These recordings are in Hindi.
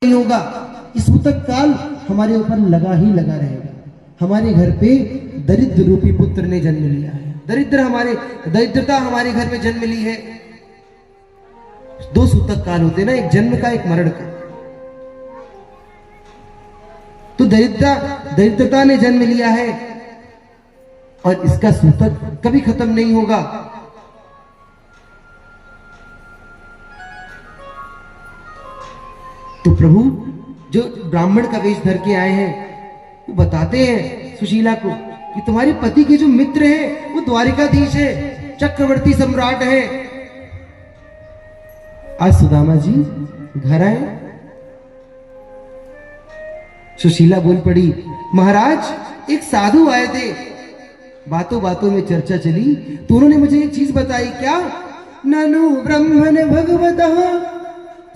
नहीं होगा। इस सूतक काल हमारे ऊपर लगा ही लगा रहेगा। हमारे घर पे दरिद्र रूपी पुत्र ने जन्म लिया है। दरिद्रता हमारे घर में जन्म ली है। दो सूतक काल होते ना, एक जन्म का, एक मरण का। तो दरिद्रता ने जन्म लिया है और इसका सूतक कभी खत्म नहीं होगा। तो प्रभु जो ब्राह्मण का वेश धर के आए हैं वो बताते हैं सुशीला को कि तुम्हारे पति के जो मित्र हैं वो द्वारिकाधीश है, चक्रवर्ती सम्राट है। आज सुदामा जी घर आए। सुशीला बोल पड़ी, महाराज एक साधु आए थे, बातों बातों में चर्चा चली तो उन्होंने मुझे एक चीज बताई। क्या? ननु ब्रह्मण भगवतः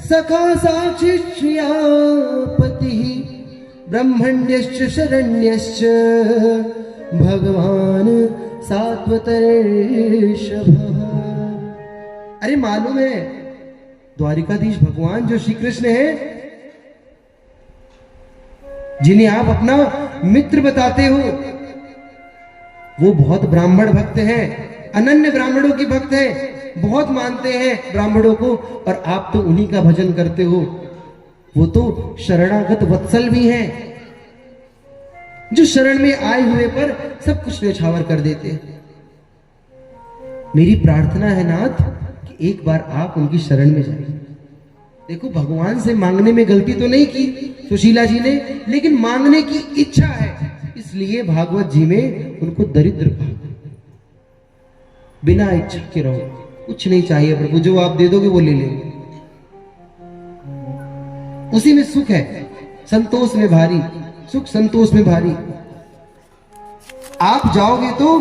सखा साक्षिष्या पति ब्रह्मण्यश्च शरण्यश्च भगवान सात्वतर्षभ। अरे मालूम है द्वारिकाधीश भगवान जो श्री कृष्ण है, जिन्हें आप अपना मित्र बताते हो, वो बहुत ब्राह्मण भक्त हैं, अनन्य ब्राह्मणों की भक्त हैं, बहुत मानते हैं ब्राह्मणों को, और आप तो उन्हीं का भजन करते हो। वो तो शरणागत वत्सल भी हैं, जो शरण में आए हुए पर सब कुछ न्यौछावर कर देते हैं। मेरी प्रार्थना है नाथ कि एक बार आप उनकी शरण में जाइए। देखो भगवान से मांगने में गलती तो नहीं की सुशीला जी ने, लेकिन मांगने की इच्छा है, इसलिए भागवत जी में उनको दरिद्र कहा। बिना इच्छा के रहो, कुछ नहीं चाहिए प्रभु, जो आप दे दोगे वो ले लेंगे। उसी में सुख है, संतोष में भारी सुख, संतोष में भारी। आप जाओगे तो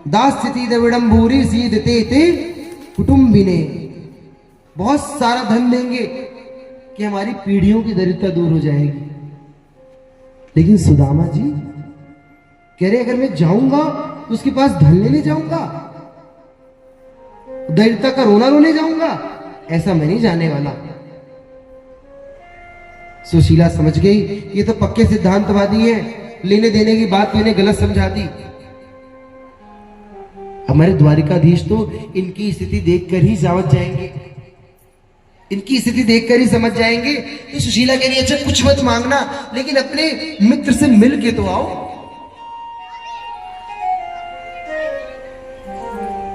दास्यति विडंबूरी सीदते ते कुटुंबिने, बहुत सारा धन देंगे कि हमारी पीढ़ियों की दरिद्रता दूर हो जाएगी। लेकिन सुदामा जी कह रहे अगर मैं जाऊंगा तो उसके पास धन लेने जाऊंगा, दरिद्रता का रोना रोने जाऊंगा, ऐसा मैं नहीं जाने वाला। सुशीला समझ गई ये तो पक्के सिद्धांतवादी है, लेने देने की बात मैंने गलत समझा दी। हमारे द्वारिकाधीश तो इनकी स्थिति देखकर ही समझ जाएंगे, इनकी स्थिति देखकर ही समझ जाएंगे। तो सुशीला कह रही अच्छा कुछ मत मांगना, लेकिन अपने मित्र से मिल के तो आओ।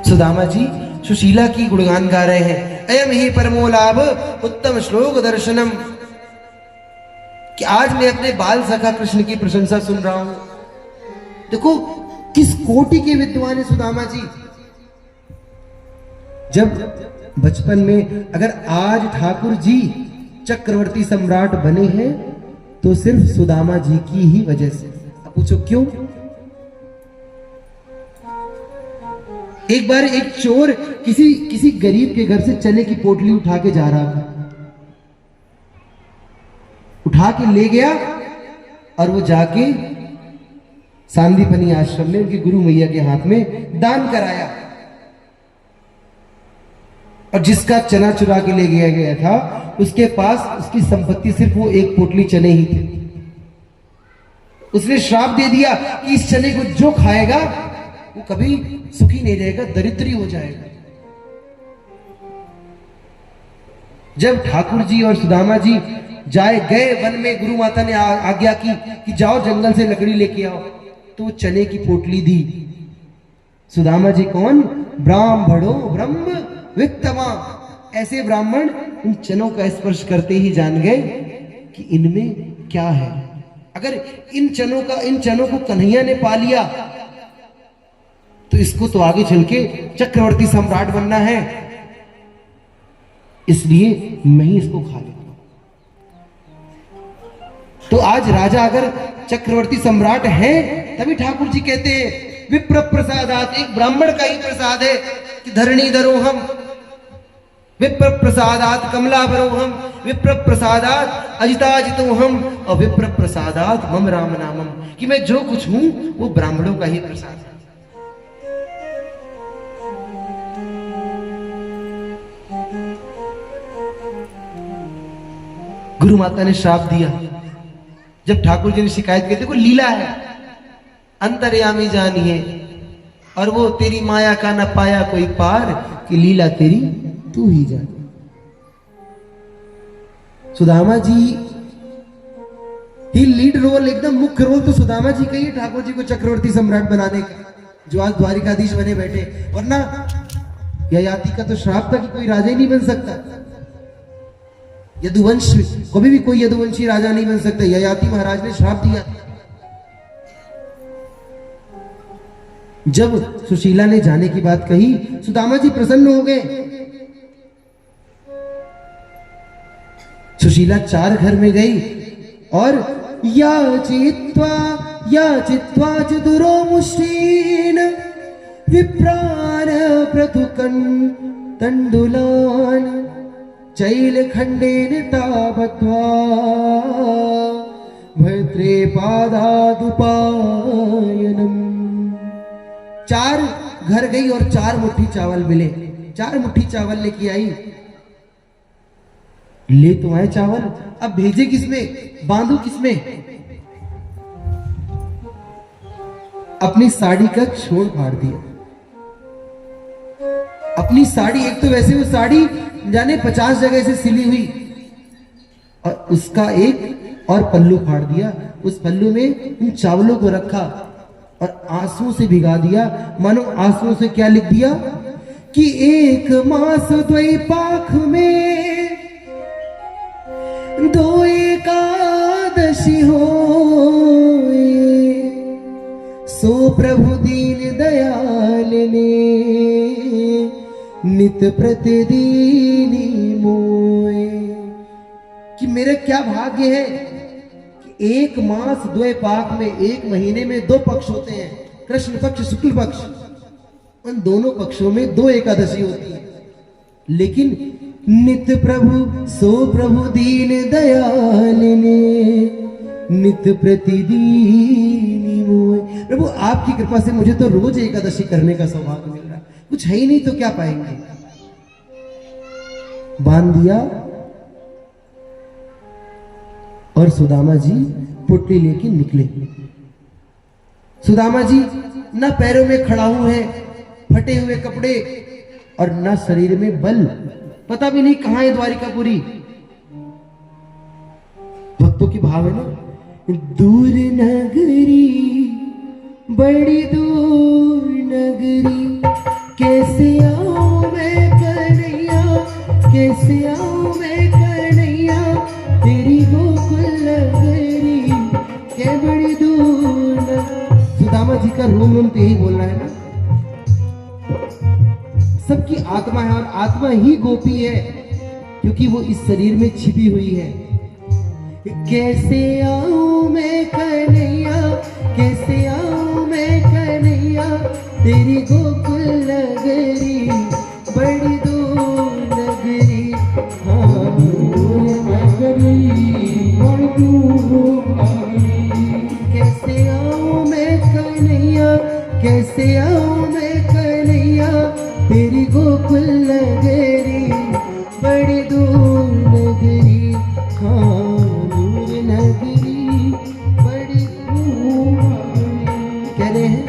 सुदामा जी सुशीला की गुणगान गा रहे हैं, अयम ही परमो लाभ उत्तम श्लोक दर्शनम, कि आज मैं अपने बाल सखा कृष्ण की प्रशंसा सुन रहा हूं। देखो किस कोटि के विद्वान है सुदामा जी। जब बचपन में अगर आज ठाकुर जी चक्रवर्ती सम्राट बने हैं तो सिर्फ सुदामा जी की ही वजह से। अब पूछो क्यों? एक बार एक चोर किसी गरीब के घर से चने की पोटली उठा के जा रहा था, उठा के ले गया और वो जाके सांदीपनी आश्रम में उनकी गुरु मैया के हाथ में दान कराया। और जिसका चना चुरा के ले गया था उसके पास उसकी संपत्ति सिर्फ वो एक पोटली चने ही थे। उसने श्राप दे दिया कि इस चने को जो खाएगा वो कभी सुखी नहीं रहेगा, दरिद्री हो जाएगा। जब ठाकुर जी और सुदामा जी गए वन में, गुरु माता ने आज्ञा की कि जाओ जंगल से लकड़ी लेके आओ, तो वो चने की पोटली दी। सुदामा जी कौन? ब्राह्मणो ब्रह्म वित्तमा, ऐसे ब्राह्मण उन चनों का स्पर्श करते ही जान गए कि इनमें क्या है। अगर इन चनों को कन्हैया ने पा लिया तो इसको तो आगे चल के चक्रवर्ती सम्राट बनना है, इसलिए मैं ही इसको खा लेता हूं। तो आज राजा अगर चक्रवर्ती सम्राट है तभी ठाकुर जी कहते हैं विप्र प्रसादात, एक ब्राह्मण का ही प्रसाद है कि धरणीधरो हम, विप्र प्रसादात कमलाभरो हम, विप्र प्रसादात अजिताजितो हम, और विप्र प्रसादात मम राम नामम, कि मैं जो कुछ हूं वो ब्राह्मणों का ही प्रसाद है। गुरु माता ने श्राप दिया। जब ठाकुर जी ने शिकायत की, देखो लीला है, अंतर्यामी जानिए, और वो तेरी माया का न पाया कोई पार, कि लीला तेरी तू ही जान। सुदामा जी ही लीड रोल, एकदम मुख्य रोल तो सुदामा जी का ही, ठाकुर जी को चक्रवर्ती सम्राट बनाने का, जो आज द्वारिकाधीश बने बैठे। वरना ययाति का तो श्राप था कि कोई राजा ही नहीं बन सकता। यदुवंश, कभी भी कोई यदुवंशी राजा नहीं बन सकता। ययाति महाराज ने श्राप दिया। जब सुशीला ने जाने की बात कही, सुदामा जी प्रसन्न हो गए। सुशीला 4 घर में गई और याचित्वा चतुरो मुष्टीन विप्रान प्रथुकन तंडुलान चैल खंडेन ताबत्वा भद्रे पादादुपायनम। 4 घर गई और 4 मुट्ठी चावल मिले। 4 मुट्ठी चावल लेके आई। ले तो आए चावल, अब भेजे किसमें, बांधू किसमें? अपनी साड़ी का छोड़ फाड़ दिया। अपनी साड़ी, एक तो वैसे वो साड़ी जाने 50 जगह से सिली हुई, और उसका एक और पल्लू फाड़ दिया। उस पल्लू में उन चावलों को रखा और आंसुओं से भिगा दिया। मानो आंसुओं से क्या लिख दिया कि 1 मास द्वैपाख में 2 एकादशी होए, सो प्रभु दीन दयाल ने नित प्रतिदिन मोए। कि मेरे क्या भाग्य है कि 1 मास 2 पाक में, 1 महीने में 2 पक्ष होते हैं, कृष्ण पक्ष शुक्ल पक्ष। उन दोनों पक्षों में 2 एकादशी होती है। लेकिन नित प्रभु सो प्रभु दीन दयाल ने नित प्रतिदिन मोए। प्रभु आपकी कृपा से मुझे तो रोज एकादशी करने का सौभाग्य मिल रहा है, कुछ है ही नहीं तो क्या पाएंगे। बांध दिया और सुदामा जी पुटली लेके निकले। सुदामा जी न पैरों में खड़ाऊ हैं, फटे हुए कपड़े, और न शरीर में बल, पता भी नहीं कहां है द्वारिकापुरी। भक्तों की भाव है ना, दूर नगरी, बड़ी दूर नगरी, कैसे आऊं मैं कन्हैया, कैसे आऊं मैं कन्हैया, तेरी गोकुल नगरी के बड़ी दूर। सुदामा जी का रोम रोम पे ही बोल रहा है ना। सबकी आत्मा है और आत्मा ही गोपी है, क्योंकि वो इस शरीर में छिपी हुई है। कैसे आऊं मैं कन्हैया, कैसे आऊं मैं कन्हैया, तेरी गोकुल नगरी बड़ी दूर नगरी। हाँ दूर नगरी बड़ी दूर नगरी। कैसे आऊं मैं कन्हैया, कैसे आऊं मैं कन्हैया, तेरी गोकुल नगरी बड़ी दूर नगरी। हाँ दूर नगरी बड़ी दूर। कह रहे हैं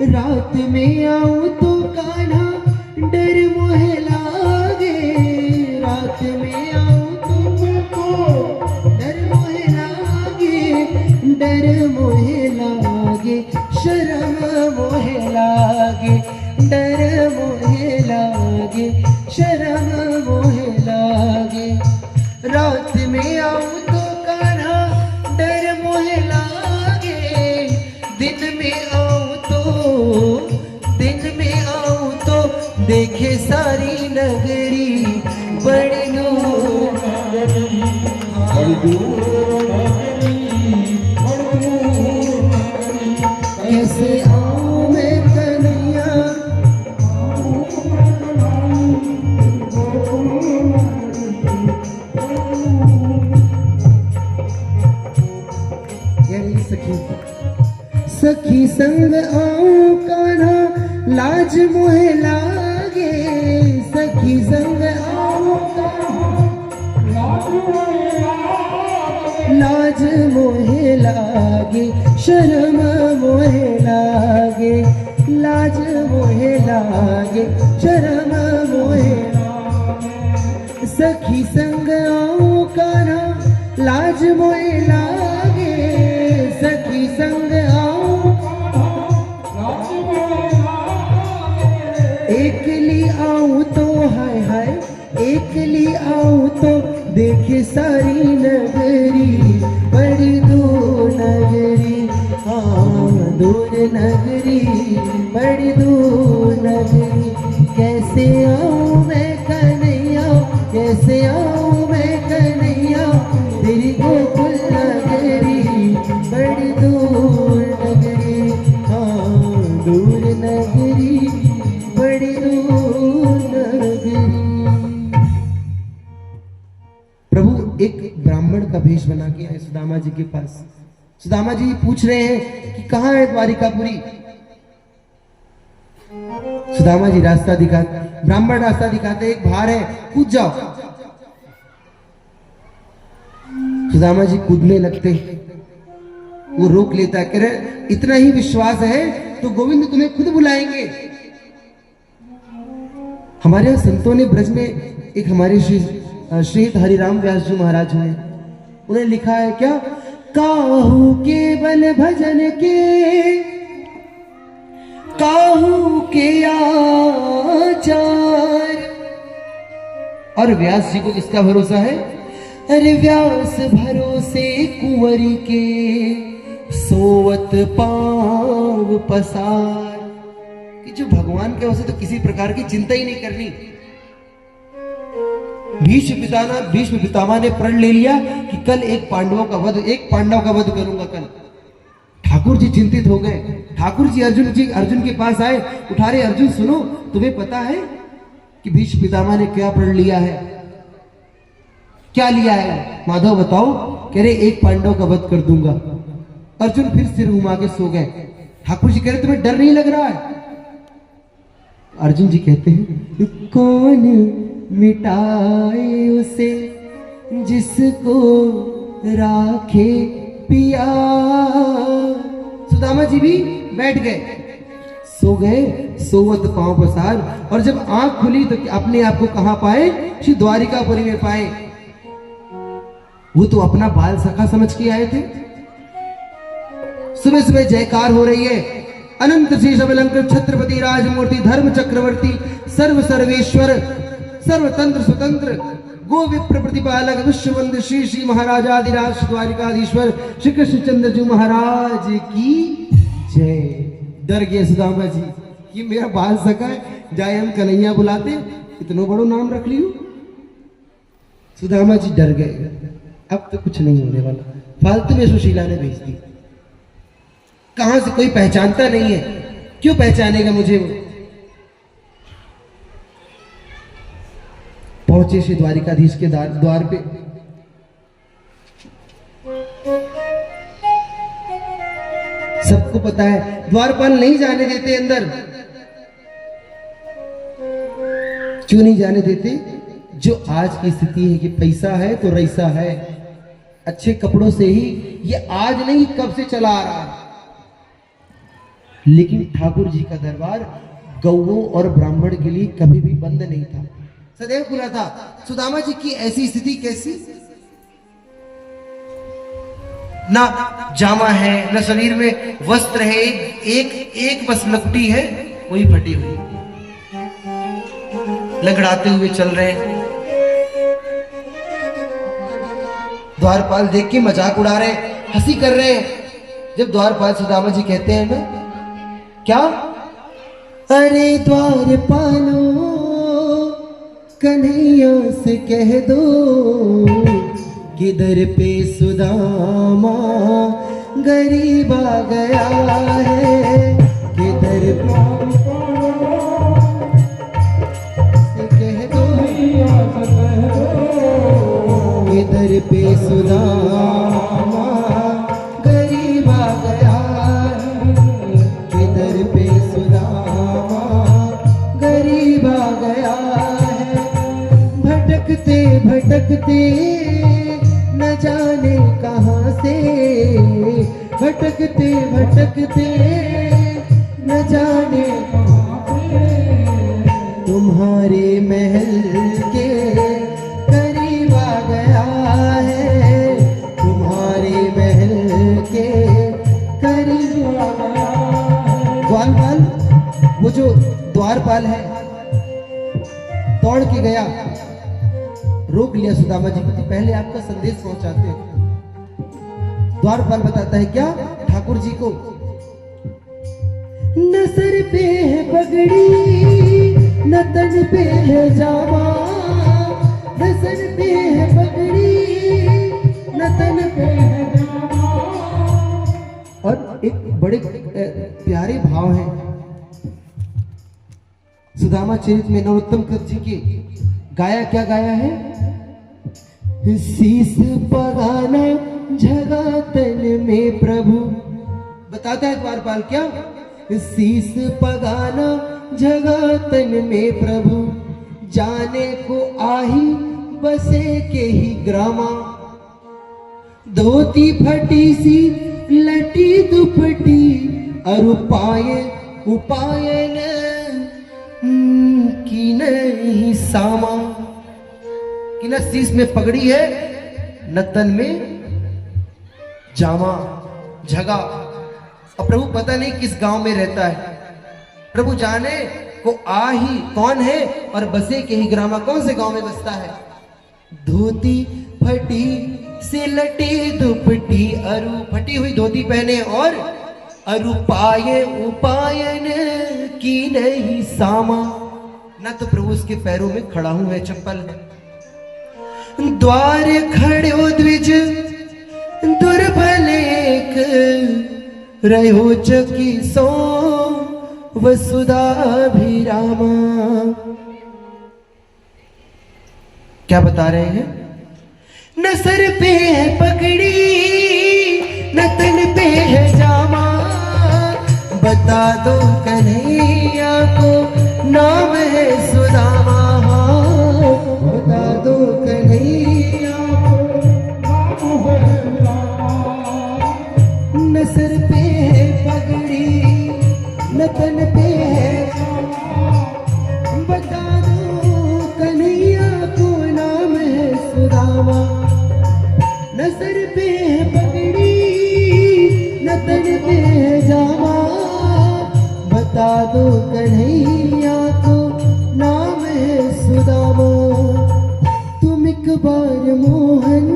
रात में आऊं तो कान्हा डर मोहे लागे, रात में आऊं तो डर मोहे लागे, डर मोहे लागे, शर्म मोहे लागे, डर मोहे लागे, शर्म मोहे लागे। रात में आऊं तो कान्हा डर मोहे लागे, दिन में आऊं तो, दिन में आऊं तो देखे सारी नगरी बड़ी दूर नगरी। कैसे आऊं मैं कन्हैया, सखी संग आऊं कान्हा लाज मोहे लागे, सखी संग आऊं कान्हा लाज मोहे लागे शर्म मोहे लागे, लाज मोहे लागे शर्म मोहे लागे, सखी संग आऊं कान्हा लाज मोहे लागे, सखी संग आऊं लाज मोहे लागे, एकली आऊं तो हाय हाय, एकली आऊं तो देखे सारी नगरी, बड़ी दूर नगरी, हाँ दूर नगरी, बड़ी दूर नगरी, कैसे आऊं मैं कन्हैया, कैसे आऊं मैं कन्हैया, तेरी गोकुल नगरी, बड़ी दूर नगरी, हाँ दूर नगरी, बड़ी दूर नगरी। प्रभु एक ब्राह्मण का भेष बना के आए सुदामा जी के पास। सुदामा जी पूछ रहे हैं कि कहाँ है द्वारिकापुरी। सुदामा जी रास्ता दिखाते, ब्राह्मण रास्ता दिखाते, एक भार है कूद जाओ। सुदामा जी कूदने लगते, वो रोक लेता, कह रहे इतना ही विश्वास है तो गोविंद तुम्हें खुद बुलाएंगे। हमारे यहाँ संतों ने ब्रज में एक हमारे श्रीत हरिराम व्यास जी महाराज हैं, उन्हें लिखा है क्या, काहू केवल भजन के, काहू के आचार। और व्यास जी को किसका भरोसा है, अरे व्यास भरोसे कुंवरी के, सोवत पांव पसार। कि जो भगवान के वैसे तो किसी प्रकार की चिंता ही नहीं करनी। भीष्म पितामह ने प्रण ले लिया कि कल एक पांडव का वध करूंगा कल। ठाकुर जी चिंतित हो गए। ठाकुर जी अर्जुन के पास आए, उठा रहे, अर्जुन सुनो, तुम्हें पता है कि भीष्म पितामह ने क्या प्रण लिया है? क्या लिया है माधव बताओ। कह रहे एक पांडव का वध कर दूंगा। अर्जुन फिर सिर घुमा के सो गए। ठाकुर जी कह रहे तुम्हें डर नहीं लग रहा है? अर्जुन जी कहते हैं कौन मिटाए उसे जिसको राखे पिया। सुदामा जी भी बैठ गए, सो गए, सोवत पांव पसार। और जब आंख खुली तो अपने आप को कहां पाए? श्री द्वारिकापुरी में पाए। वो तो अपना बाल सखा समझ के आए थे। सुबह सुबह जयकार हो रही है, अनंत शेष अवलंकृत छत्रपति राजमूर्ति धर्म चक्रवर्ती सर्व सर्वेश्वर सर्वतंत्र स्वतंत्र गो विप्र प्रतिपालक विश्ववंद श्री श्री महाराजाधिराज द्वारिकाधीश्वर श्री कृष्णचंद्र जी महाराज की जय। डर गए सुदामा जी कि मेरा बाल सका है, जाए हम कन्हैया बुलाते, इतना बड़ो नाम रख लियो। सुदामा जी डर गए, अब तो कुछ नहीं होने वाला। फालतू में सुशीला ने भेज दी। कहां से कोई पहचानता नहीं है, क्यों पहचानेगा मुझे? वो पहुंचे श्री द्वारिकाधीश के द्वार पे। सबको पता है द्वारपाल नहीं जाने देते अंदर। क्यों नहीं जाने देते? जो आज की स्थिति है कि पैसा है तो रईसा है, अच्छे कपड़ों से ही ये आज नहीं कब से चला आ रहा है। लेकिन ठाकुर जी का दरबार गौओं और ब्राह्मण के लिए कभी भी बंद नहीं था, सदैव खुला था। सुदामा जी की ऐसी स्थिति कैसी? ना जामा है, ना शरीर में वस्त्र है, एक बस लपटी है, वही फटी हुई, लगड़ाते हुए चल रहे हैं। द्वारपाल देख के मजाक उड़ा रहे, हंसी कर रहे हैं। जब द्वारपाल सुदामा जी कहते हैं ना क्या, अरे द्वारपालो कन्हैया से कह दो किधर पे सुदामा गरीब आ गया है, किधर से कह दो किधर पे सुदामा गरीब आ गया है, किधर पे सुदामा गरीब आ गया है। भटकते भटकते भटकते भटकते न जाने कहाँ पे तुम्हारे महल के करीब आ गया है, तुम्हारे महल के करीब आ गया है। द्वारपाल, वो जो द्वारपाल है, दौड़ के गया, रोक लिया सुदामा जी को, पहले आपका संदेश पहुंचाते हैं। द्वारपाल बताता है क्या ठाकुर जी को, न सर पे है पगड़ी न तन पे है जामा, न सर पे है पगड़ी न तन पे है जामा। और एक बड़े प्यारे भाव है सुदामा चरित में नरोत्तम कृत जी के, गाया क्या गाया है, शीस पगाना झगा तन में प्रभु। बताता है द्वारपाल क्या, शीस पगाना झगा तन में प्रभु, जाने को आही बसे के ही ग्रामा। धोती फटी सी लटी दुपटी और उपायन की नहीं सामा। कि न शीस में पगड़ी है न तन में जामा, झगा। और प्रभु पता नहीं किस गांव में रहता है, प्रभु जाने को आ ही कौन है और बसे के ही ग्रामा, कौन से गांव में बसता है। धोती फटी से लटी दुपटी, अरु फटी हुई धोती पहने और उपायन की नहीं सामा। न तो प्रभु उसके पैरों में खड़ा हूं है, चप्पल है। द्वार खड़ो द्विज दुर्बल एक, रहो चकी सो वसुधाभिरामा। क्या बता रहे हैं, न सर पे है पगड़ी न तन पे है जामा, बता दो कन्हैया को नाम है सुदामा। बता दो कन्हैया को नाम है सुदामा। न सर पे है पगड़ी न तन पे है जामा, बता दो कन्हैया को नाम है सुदामा। न सर पे है पगड़ी न तन पे है जामा, बता दो कन्हैया को नाम है सुदामा। तुम एक बार मोहन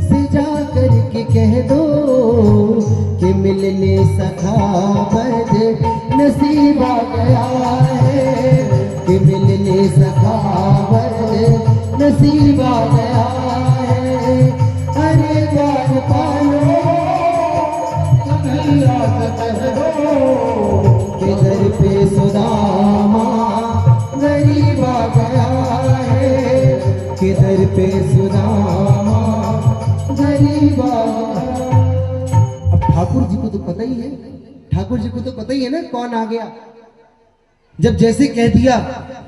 से जा कर के कह दो कि मिलने सखा बद नसीब आ गया है, कि मिलने सखा बद नसीब आ गया है। अरे द्वार पालो कन्हैया से कह दो कि दर पे सुदामा गरीब आ गया है, कि दर पे सुदामा गरीब आ गया। अब ठाकुर जी को तो पता ही है, ठाकुर जी को तो पता ही है ना कौन आ गया। जब जैसे कह दिया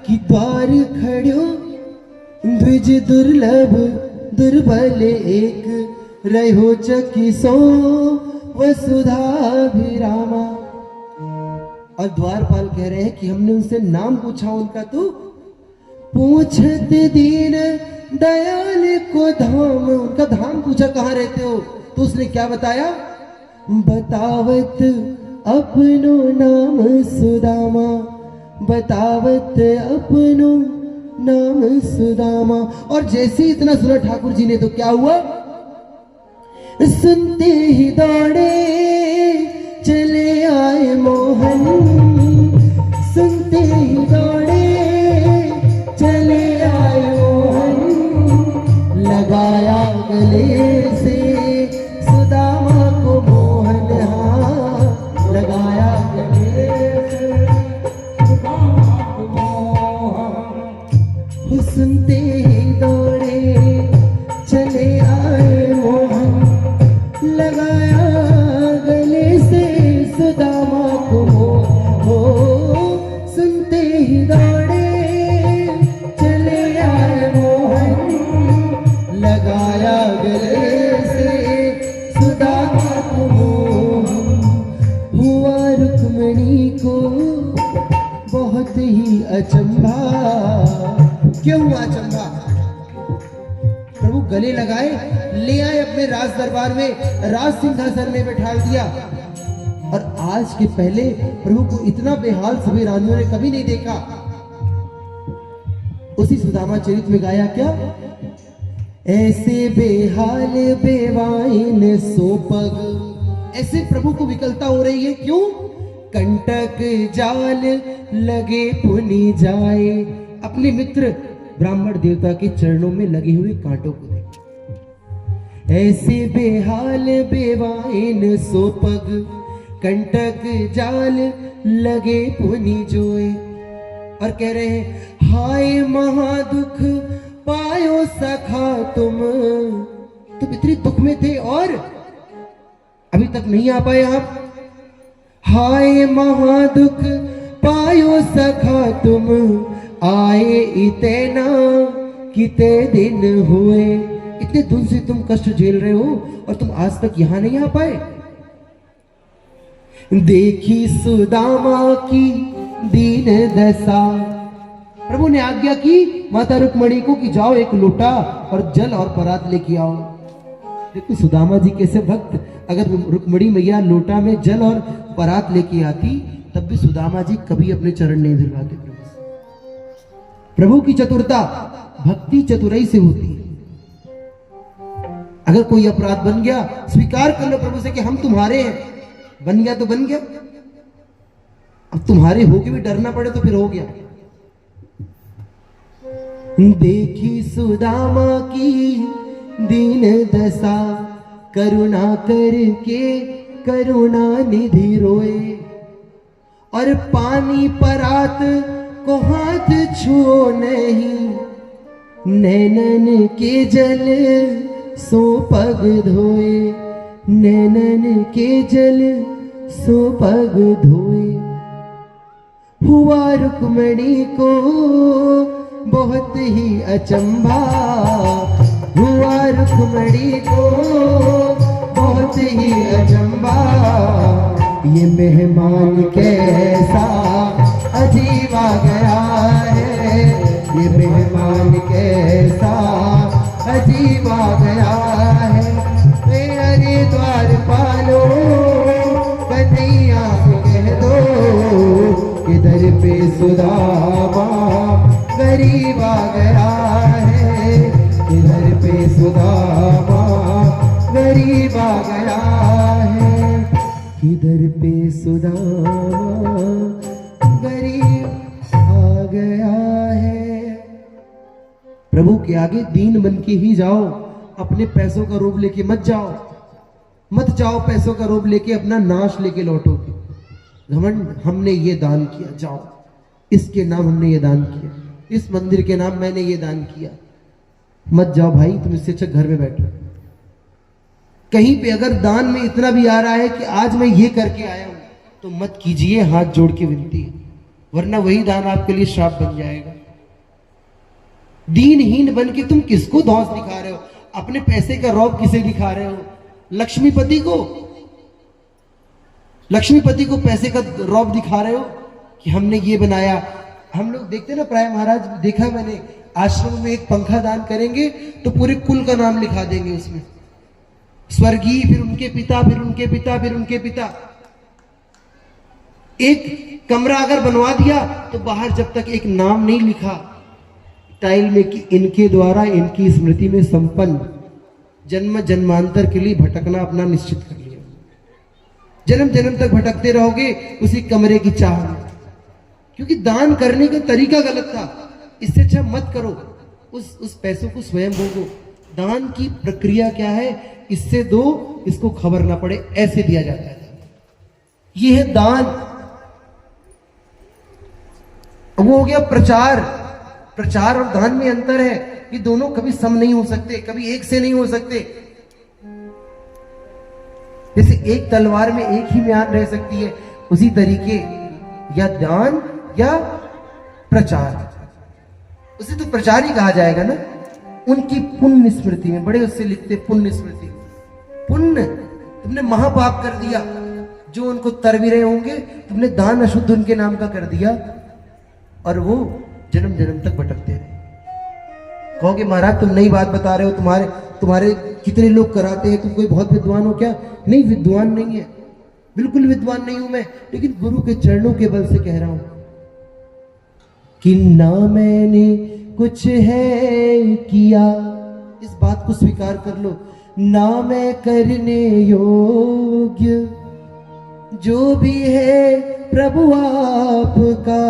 कि द्वार खड़ो द्विज दुर्लभ दुर्बल एक, रहो चकी सो वसुधाभिरामा। और द्वारपाल कह रहे हैं कि हमने उनसे नाम पूछा उनका, तो पूछत दीन दयाल को धाम, उनका धाम पूछा कहाँ रहते हो, तो उसने क्या बताया, बतावत अपनो नाम सुदामा, बतावत अपनो नाम सुदामा। और जैसे ही इतना सुना ठाकुर जी ने तो क्या हुआ, सुनते ही दौड़े चले आए मोहन, सुनते ही दौड़े चले आए मोहन, लगाया गले से सुदामा को मोहन, हाँ लगाया गले से सुदामा को मोहन। सुनते ही दौड़े चले आए मोहन, लगाया गले से सुदामा को हो। सुनते ही दौड़े चले आए मोहन, लगाया गले से सुदामा को। अचंभा। क्यों हुआ अचंभा? प्रभु गले लगाए, ले आए अपने राज दरबार में, राज सिंहासन में बैठा दिया। और आज के पहले प्रभु को इतना बेहाल सभी रानियों ने कभी नहीं देखा। उसी सुदामा चरित में गाया क्या? ऐसे बेहाल बेवाइन सोपग। ऐसे प्रभु को विकलता हो रही है, क्यों? कंटक जाल लगे पुनि जाए। अपने मित्र ब्राह्मण देवता के चरणों में लगे हुए कांटों को देख। ऐसे बेहाल बेवाइन सोपग, कंटक जाल लगे पुनि जोए। और कह रहे हैं हाय महादुख पायो सखा तुम इतने दुख में थे और अभी तक नहीं आ पाए आप। हाय महादुख पायो सखा तुम, आए इतना किते दिन हुए। इतने दिन से तुम कष्ट झेल रहे हो और तुम आज तक यहां नहीं आ पाए। देखी सुदामा की दीन दशा। प्रभु ने आज्ञा की माता रुक्मणी को कि जाओ एक लोटा और जल और परात लेके आओ। देखो सुदामा जी कैसे भक्त, अगर रुक्मणी मैया लोटा में जल और परात लेके आती तब भी सुदामा जी कभी अपने चरण नहीं धुलवाते प्रभु से। प्रभु की चतुरता भक्ति चतुराई से होती है। अगर कोई अपराध बन गया, स्वीकार कर लो प्रभु से कि हम तुम्हारे हैं। बन गया तो बन गया, अब तुम्हारे होके भी डरना पड़े तो फिर हो गया। देखी सुदामा की दीन दशा, करुणा करके करुणा निधि रोए। और पानी परात को हाथ छुओ नहीं, नैनन के जल सो पग धोए। नैनन के जल सो पग धोए। हुआ रुक्मणी को बहुत ही अचंभा। हुआ रुक्मणी को बहुत ही अचंभा। ये मेहमान कैसा अजीब आ गया है। ये मेहमान कैसा अजीब आ गया है। मेरे द्वार पालो कन्हैया से कह दो, इधर पे सुदामा गरीब आ गया है। इधर पे सुदामा गरीब आ गया है। इधर पे सुदामा गरीब आ गया है। प्रभु के आगे दीन बन के ही जाओ, अपने पैसों का रोब लेके मत जाओ। मत जाओ पैसों का रोब लेके अपना नाश लेके लौटोगे। घमंड हमने ये दान किया, जाओ इसके नाम हमने ये दान किया, इस मंदिर के नाम मैंने ये दान किया। मत जाओ भाई, तुम इससे अच्छा घर में बैठो। कहीं पे अगर दान में इतना भी आ रहा है कि आज मैं ये करके आया हूं तो मत कीजिए, हाथ जोड़ के विनती है, वरना वही दान आपके लिए श्राप बन जाएगा। दीनहीन बन के तुम किसको धौंस दिखा रहे हो? अपने पैसे का रौब किसे दिखा रहे हो? लक्ष्मीपति को। लक्ष्मीपति को पैसे का रौब दिखा रहे हो कि हमने ये बनाया। हम लोग देखते ना, प्राय महाराज देखा मैंने, आश्रम में एक पंखा दान करेंगे तो पूरे कुल का नाम लिखा देंगे उसमें, स्वर्गीय, फिर उनके पिता, फिर उनके पिता, फिर उनके पिता। एक कमरा अगर बनवा दिया तो बाहर जब तक एक नाम नहीं लिखा टाइल में कि इनके द्वारा इनकी स्मृति में संपन्न, जन्म जन्मांतर के लिए भटकना अपना निश्चित कर लिया। जन्म जन्म तक भटकते रहोगे उसी कमरे की चाह में, क्योंकि दान करने का तरीका गलत था। इससे अच्छा मत करो, उस पैसों को स्वयं भोगो। दान की प्रक्रिया क्या है, इससे दो, इसको खबर ना पड़े, ऐसे दिया जाता है। ये है दान। वो हो गया प्रचार। प्रचार और दान में अंतर है, ये दोनों कभी सम नहीं हो सकते, कभी एक से नहीं हो सकते। जैसे एक तलवार में एक ही म्यान रह सकती है, उसी तरीके या दान या प्रचार, उसे तो प्रचार ही कहा जाएगा ना। उनकी पुण्य स्मृति में, बड़े उससे लिखते पुण्य स्मृति। पुण्य, तुमने महापाप कर दिया, जो उनको तर भी रहे होंगे, तुमने दान अशुद्ध उनके नाम का कर दिया, और वो जन्म जन्म तक भटकते रहे। कहोगे महाराज तुम नई बात बता रहे हो, तुम्हारे कितने लोग कराते हैं, तुम कोई बहुत विद्वान हो क्या? नहीं, विद्वान नहीं है, बिल्कुल विद्वान नहीं हूं मैं, लेकिन गुरु के चरणों के बल से कह रहा हूं कि ना मैंने कुछ है किया, इस बात को स्वीकार कर लो, ना मैं करने योग्य, जो भी है प्रभु आपका,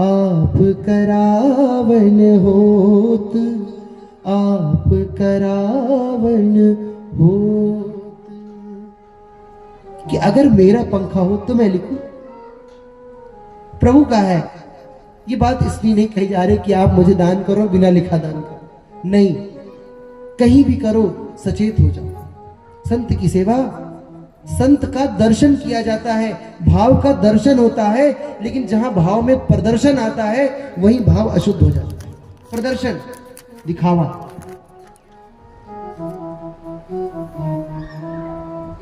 आप करावन होत, आप करावन होत। कि अगर मेरा पंखा हो तो मैं लिखूं, प्रभु का है। ये बात इसलिए नहीं कही जा रही कि आप मुझे दान करो बिना लिखा दान करो, नहीं, कहीं भी करो सचेत हो जाओ। संत की सेवा, संत का दर्शन किया जाता है, भाव का दर्शन होता है, लेकिन जहां भाव में प्रदर्शन आता है वहीं भाव अशुद्ध हो जाता है। प्रदर्शन, दिखावा।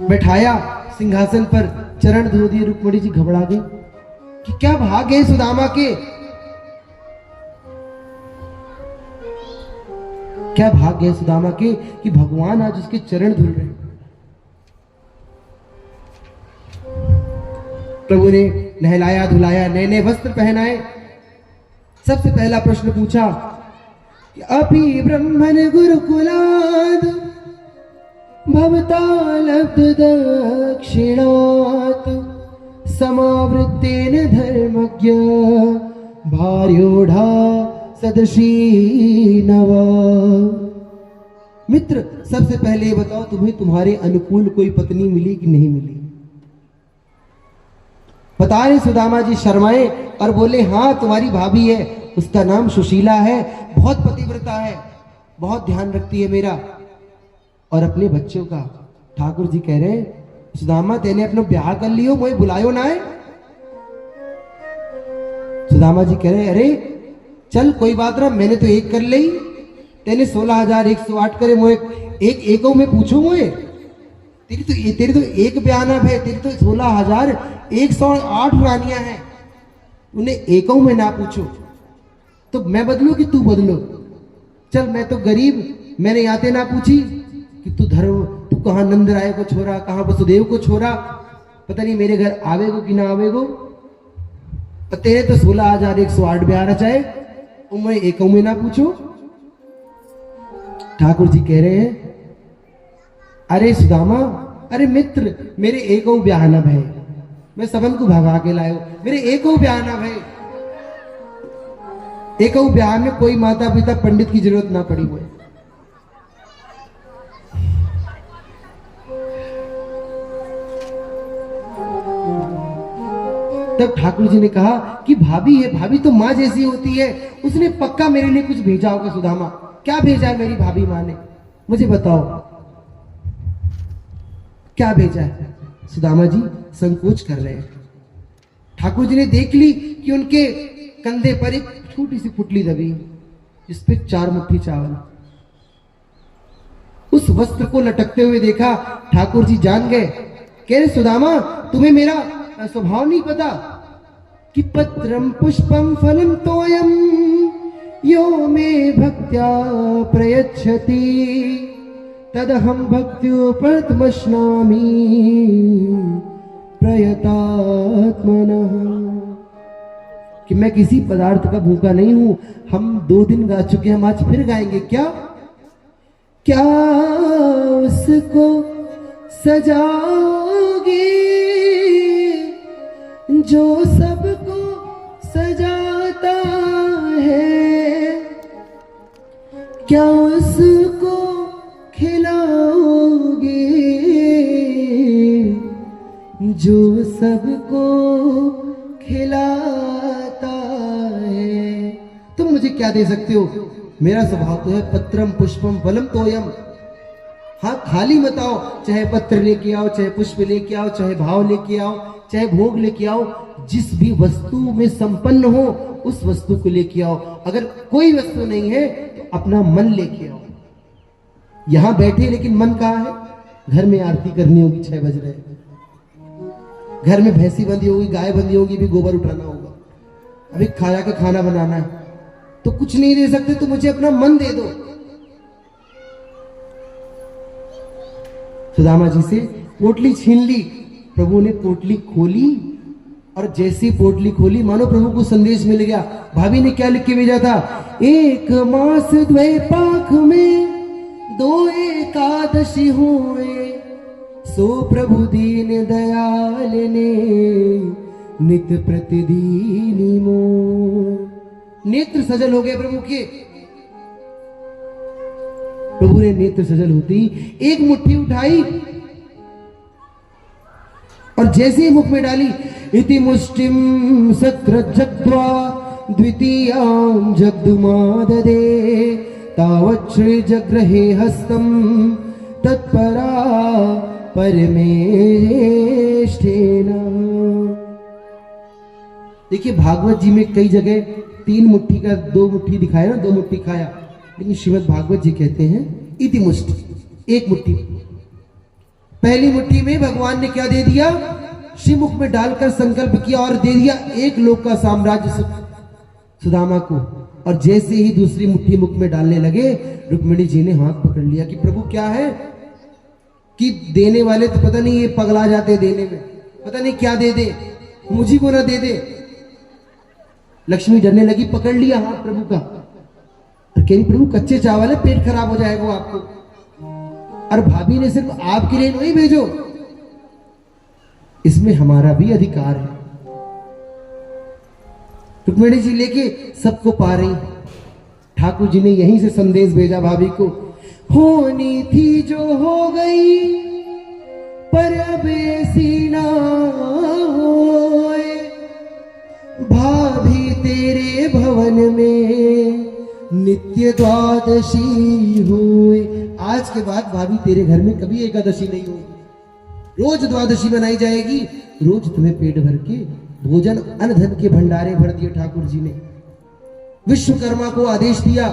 बैठाया सिंहासन पर, चरण धो दिए, रुक्मिणी जी घबरा गई कि क्या भाग्य है सुदामा के, क्या भाग्य है सुदामा के कि भगवान आज उसके चरण धुल रहे हैं। प्रभु ने नहलाया धुलाया, नए नए वस्त्र पहनाए। सबसे पहला प्रश्न पूछा कि अपि ब्रह्मण गुरुकुलाद भवता लब्ध दक्षिणात् समावृत्तेन धर्मज्ञ भार्योढ़ा सदृशी नव। मित्र, सबसे पहले ये बताओ, तुम्हें तुम्हारे अनुकूल कोई पत्नी मिली कि नहीं मिली? बता रहे सुदामा जी शर्माए और बोले, हाँ तुम्हारी भाभी है, उसका नाम सुशीला है, बहुत पतिव्रता है, बहुत ध्यान रखती है मेरा और अपने बच्चों का। ठाकुर जी कह रहे, सुदामा तेने अपना ब्याह कर लियो, मुझे बुलायो ना है। सुदामा जी कह रहे, अरे चल कोई बात ना, मैंने तो एक कर ली, तेने 16,108 करे, मुझे एक एको में पूछो, मुझे तेरी तो एक बयाना है, तेरी तो 16,108 रानियां हैं, उन्हें एको में ना पूछो, तो मैं बदलू कि तू बदलो? चल मैं तो गरीब, मैंने आते ना पूछी कि तू कहाँ नंद राय को छोड़ा, कहाँ वसुदेव को छोड़ा, पता नहीं मेरे घर आवेगो कि ना आवेगो। तेरे तो 16,108 ब्याह रचाए, मैं एक में ना पूछो। ठाकुर जी कह रहे हैं, अरे सुदामा, अरे मित्र, मेरे एको ब्याह न भय, मैं सबन को भगा के लायो, मेरे एको ब्याह न भय। एको ब्याह में कोई माता पिता पंडित की जरूरत ना पड़ी हुई। तब ठाकुर जी ने कहा कि भाभी है, भाभी तो माँ जैसी होती है, उसने पक्का मेरे लिए कुछ भेजा होगा। सुदामा, क्या भेजा है मेरी भाभी माँ ने, मुझे बताओ क्या भेजा है? सुदामा जी संकोच कर रहे हैं। ठाकुर जी ने देख ली कि उनके कंधे पर एक छोटी सी पुटली दबी, जिस पे 4 मुट्ठी चावल। उस वस्त्र को लटकते हुए देखा, ठाकुर जी जान गए। कह रहे, सुदामा तुम्हें मेरा स्वभाव नहीं पता कि पत्रम पुष्पम फलम तोयम यो मे भक्त्या प्रयच्छति तदहम भक्त्योपरतमश्नामि प्रयतात्मनः। कि मैं किसी पदार्थ का भूखा नहीं हूं। हम 2 दिन गा चुके, हम आज फिर गाएंगे। क्या क्या उसको सजाओगे जो सबको सजाता है, क्या उसको खिलाओगे जो सबको खिलाता है? तुम मुझे क्या दे सकते हो? मेरा स्वभाव तो है पत्रम पुष्पम फलम तोयम। हाँ, खाली मत आओ, चाहे पत्र लेके आओ, चाहे पुष्प लेके आओ, चाहे भाव लेके आओ, चाहे भोग लेके आओ, जिस भी वस्तु में संपन्न हो उस वस्तु को लेके आओ। अगर कोई वस्तु नहीं है तो अपना मन लेके आओ। यहां बैठे लेकिन मन कहाँ है? घर में आरती करनी होगी, 6 बज रहे, घर में भैंसी बंधी होगी, गाय बंधी होगी, भी गोबर उठाना होगा। अभी खाया के खाना बनाना है, तो कुछ नहीं दे सकते तो मुझे अपना मन दे दो। सुदामा जी से पोटली छीन ली। प्रभु ने पोटली खोली और जैसी पोटली खोली मानो प्रभु को संदेश मिल गया। भाभी ने क्या लिख के भेजा था? एक मास द्वैपाख में 2 एकादशी हुए, सो प्रभु दीन दयाल ने नित प्रतिदीन मोर। नेत्र सजल हो गए प्रभु के। प्रभु ने नेत्र सजल होती एक मुट्ठी उठाई और जैसे ही मुख में डाली, इति मुष्टिम सक्रजग्ध्वा द्वितीयां जग्धुमाददे तावत् श्री जग्रहे हस्तम तत्परा परमेष्ठेन। देखिए भागवत जी में कई जगह 3 मुट्ठी का 2 मुट्ठी दिखाया ना, 2 मुट्ठी खाया, लेकिन श्रीमद् भागवत जी कहते हैं इति मुष्टि, 1 मुट्ठी। पहली मुट्ठी में भगवान ने क्या दे दिया? श्रीमुख में डालकर संकल्प किया और दे दिया 1 लोक का साम्राज्य सुदामा को। और जैसे ही दूसरी मुट्ठी मुख में डालने लगे, रुक्मिणी जी ने हाथ पकड़ लिया कि प्रभु क्या है कि देने वाले तो पता नहीं ये पगला जाते देने में, पता नहीं क्या दे दे, मुझी को ना दे दे। लक्ष्मी डरने लगी, पकड़ लिया हाथ प्रभु का और कह रही प्रभु कच्चे चावल है, पेट खराब हो जाएगा आपको। और भाभी ने सिर्फ आपके लिए नहीं भेजो, इसमें हमारा भी अधिकार है। रुक्मिणी जी लेके सबको पा रही। ठाकुर जी ने यहीं से संदेश भेजा भाभी को, होनी थी जो हो गई पर अब ऐसी ना होए, भाभी तेरे भवन में नित्य द्वादशी हुए। आज के बाद भाभी तेरे घर में कभी एकादशी नहीं होगी, रोज द्वादशी बनाई जाएगी। रोज तुम्हें पेट भर के भोजन अन्न धन के भंडारे भर दिए ठाकुर जी ने। विश्वकर्मा को आदेश दिया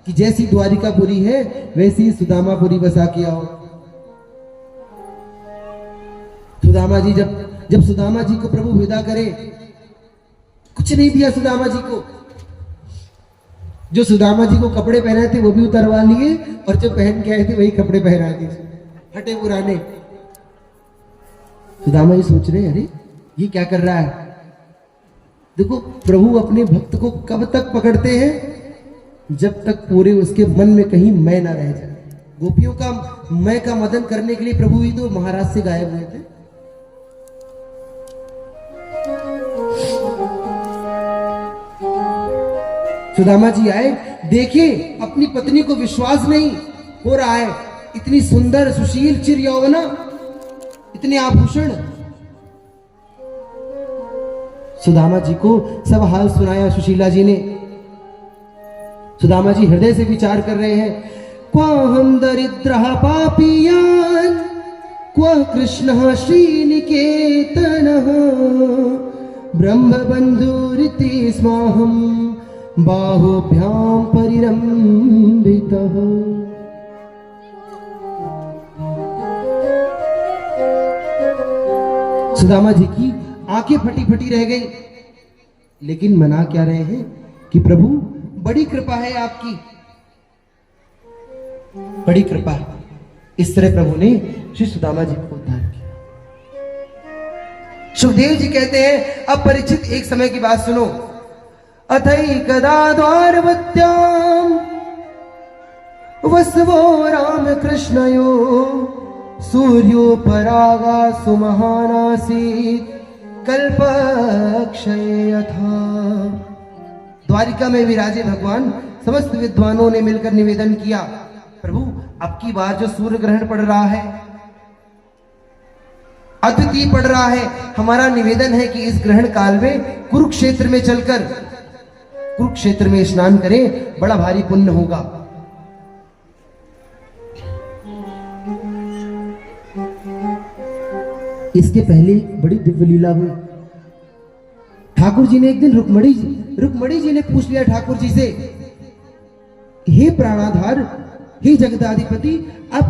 कि जैसी द्वारिकापुरी है वैसी ही सुदामापुरी बसा के आओ। सुदामा जी जब सुदामा जी को प्रभु विदा करे, कुछ नहीं दिया सुदामा जी को। जो सुदामा जी को कपड़े पहनाए थे वो भी उतरवा लिए और जो पहन के आए थे वही कपड़े पहना दिए, हटे पुराने। सुदामा जी सोच रहे अरे ये क्या कर रहा है। देखो प्रभु अपने भक्त को कब तक पकड़ते हैं? जब तक पूरे उसके मन में कहीं मैं ना रह जाए। गोपियों का मैं का मदन करने के लिए प्रभु ही तो महाराज से गायब हुए थे। सुदामा जी आए, देखे अपनी पत्नी को विश्वास नहीं हो रहा है, इतनी सुंदर सुशील चिर यौवना, इतने आभूषण। सुदामा जी को सब हाल सुनाया सुशीला जी ने। सुदामा जी हृदय से विचार कर रहे हैं, क्व हम दरिद्रः पापियान् क्व कृष्णः श्रीनिकेतनः ब्रह्मबन्धुरिति स्माहं बाहुभ्यां परिरम्भितः। सुदामा जी की आंखें फटी फटी रह गई, लेकिन मना क्या रहे हैं कि प्रभु बड़ी कृपा है आपकी, बड़ी कृपा है। इस तरह प्रभु ने श्री सुदामा जी को उद्धार किया। सुखदेव जी कहते हैं, अब परिचित एक समय की बात सुनो। अथैकदा द्वारवत्याम वसवो राम कृष्णयो सूर्योपरागा सुमहानासीत् कल्पक्षय यथा। द्वारिका में विराजे भगवान, समस्त विद्वानों ने मिलकर निवेदन किया, प्रभु अब की बार जो सूर्य ग्रहण पड़ रहा है, अतिथि पड़ रहा है, हमारा निवेदन है कि इस ग्रहण काल में कुरुक्षेत्र में चलकर कुरुक्षेत्र में स्नान करें, बड़ा भारी पुण्य होगा। इसके पहले बड़ी दिव्य लीला हुई। ठाकुर जी ने एक दिन रुक्मणी जी ने पूछ लिया ठाकुर जी से, हे प्राणाधार, हे जगदाधिपति, आप